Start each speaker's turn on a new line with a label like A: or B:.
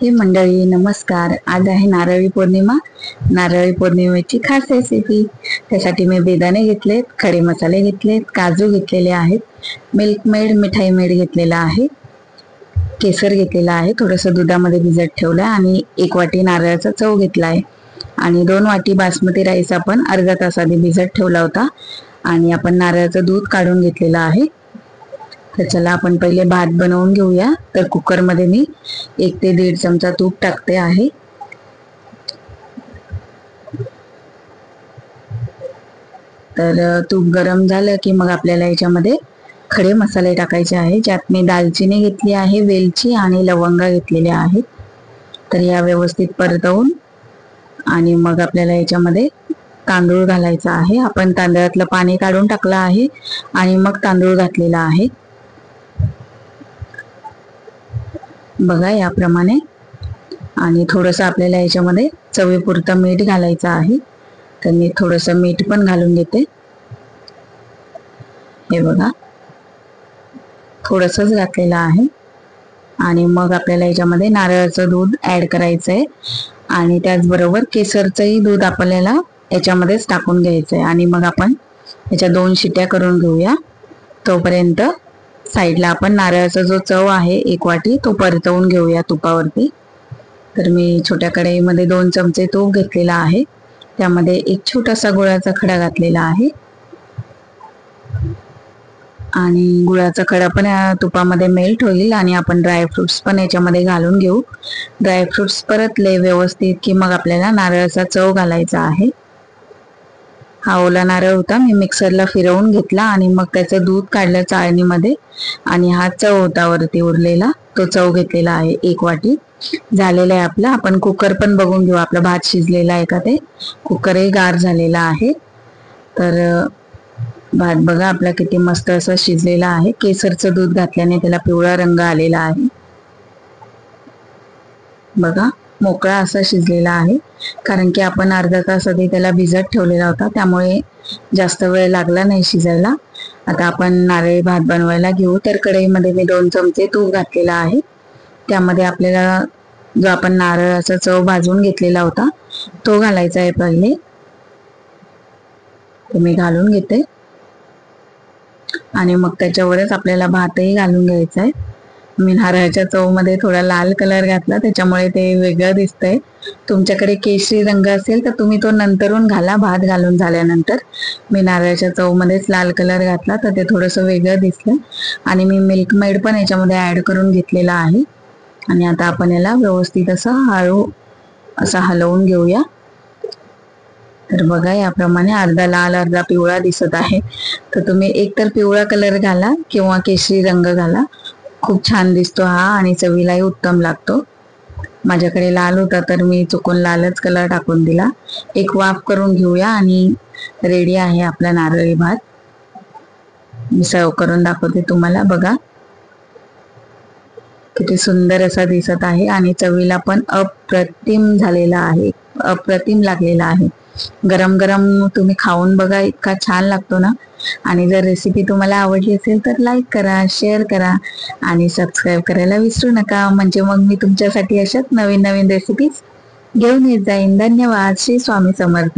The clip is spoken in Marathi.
A: हे मंडळी नमस्कार। आज आहे नारळी पौर्णिमा। नारळी पौर्णिमेची खास रेसिपी। त्यासाठी मी बेदाणे घेतलेत, खडे मसाले घेतलेत, काजू घेतलेले आहेत, मिल्क मेड मिठाई मेड घेतलेला आहे, केसर घेतलेला आहे, थोडंसं दुधामध्ये भिजत ठेवलं आणि 1 वाटी नारळाचा चव घेतला आहे आणि 2 वाटी बासमती राईस आपण अर्धा तास आधी भिजत ठेवला होता आणि आपण नारळाचं दूध काढून घेतलेलं आहे। तर चला आपण पहिले भात बनवून घेऊया। तर कुकर मध्ये मी 1 ते 1.5 चमचा तूप टाकते आहे। तर तूप गरम झालं की मग आपल्याला याच्यामध्ये खडे मसाले टाकायचे आहे, ज्यात मी दालचिनी घेतली आहे, वेलची आणि लवंगा घेतलेल्या आहेत। तर या व्यवस्थित परतवून आणि मग आपल्याला याच्यामध्ये तांदूळ घालायचा आहे। आपण तांदळातलं पाणी काढून टाकलं आहे आणि मग तांदूळ घातलेला आहे। बघा याप्रमाणे। आणि थोडंसं आपल्याला याच्यामध्ये चवीपुरतं मीठ घालायचं आहे। तर मी थोडंसं मीठ पण घालून घेते। हे बघा थोडंसंच घातलेलं आहे। आणि मग आपल्याला याच्यामध्ये नारळाचं दूध ऍड करायचं आहे आणि त्याचबरोबर केसरचंही दूध आपल्याला याच्यामध्येच टाकून घ्यायचं आहे आणि मग आपण याच्या 2 शिट्या करून घेऊया। तोपर्यंत साईडला आपण नारळाचा जो चव आहे 1 वाटी तो परतवून घेऊया तुपावरती। तर मी छोट्या कढईमध्ये 2 चमचे तूप घेतलेला आहे, त्यामध्ये 1 छोटासा गुळाचा खडा घातलेला आहे आणि गुळाचा खडा पण तुपामध्ये मेल्ट होईल आणि आपण ड्रायफ्रुट्स पण याच्यामध्ये घालून घेऊ। ड्रायफ्रुट्स परतले व्यवस्थित की मग आपल्याला नारळाचा चव घालायचा आहे। हा ओला नारळ होता, मी मिक्सरला फिरवून घेतला आणि मग त्याचं दूध काढलं चाळणीमध्ये आणि हा चव होता वरती उरलेला, तो चव घेतलेला आहे 1 वाटी। झालेला आहे आपला। आपण कुकर पण बघून घेऊ आपला भात शिजलेला आहे का ते। कुकरही गार झालेला आहे। तर भात बघा आपला किती मस्त असा शिजलेला आहे। केसरचं दूध घातल्याने त्याला पिवळा रंग आलेला आहे। बघा मोकळा असा शिजलेला आहे, कारण की आपण अर्धा तास आधी त्याला भिजत ठेवलेला होता, त्यामुळे जास्त वेळ लागला नाही शिजायला। आता आपण नारळी भात बनवायला घेऊ। तर कढईमध्ये मी 2 चमचे तूप घातलेला आहे, त्यामध्ये आपल्याला जो आपण नारळाचा चव भाजून घेतलेला होता तो घालायचा आहे पहिले। तो मी घालून घेते आणि मग त्याच्यावरच आपल्याला भातही घालून घ्यायचा आहे। मी नारळाच्या चव मध्ये थोडा लाल कलर घातला, त्याच्यामुळे ते वेगळं दिसतंय। तुमच्याकडे केशरी रंग असेल तर तुम्ही तो नंतरून घाला, भात घालून झाल्यानंतर। मी नारळाच्या चव मध्येच लाल कलर घातला तर ते थोडंसं वेगळं दिसलं आणि मी मिल्क मेड पण याच्यामध्ये ऍड करून घेतलेला आहे आणि आता आपण याला व्यवस्थित असं हळू असा हलवून घेऊया। तर बघा याप्रमाणे अर्धा लाल अर्धा पिवळा दिसत आहे, तर तुम्ही एकतर पिवळा कलर घाला किंवा केशरी रंग घाला, खूप छान दिसतो हा आणि चवीलाही उत्तम लागतो। माझ्याकडे लाल होता तर मी चुकून लालच कलर टाकून दिला। एक वाफ करून घेऊया आणि रेडी आहे आपला नारळी भात। मी सर्व करून दाखवते तुम्हाला। बघा किती सुंदर असा दिसत आहे आणि चवीला पण अप्रतिम झालेला आहे, अप्रतिम लागलेला आहे। गरम गरम तुम्ही खाऊन बघा, इतका छान लागतो ना। आणि जर रेसिपी तुम्हाला आवडली असेल तर लाईक करा, शेअर करा आणि सबस्क्राईब करायला विसरू नका, म्हणजे मग मी तुमच्यासाठी अशाच नवीन नवीन रेसिपीज घेऊन येत जाईन। धन्यवाद। श्री स्वामी समर्थ।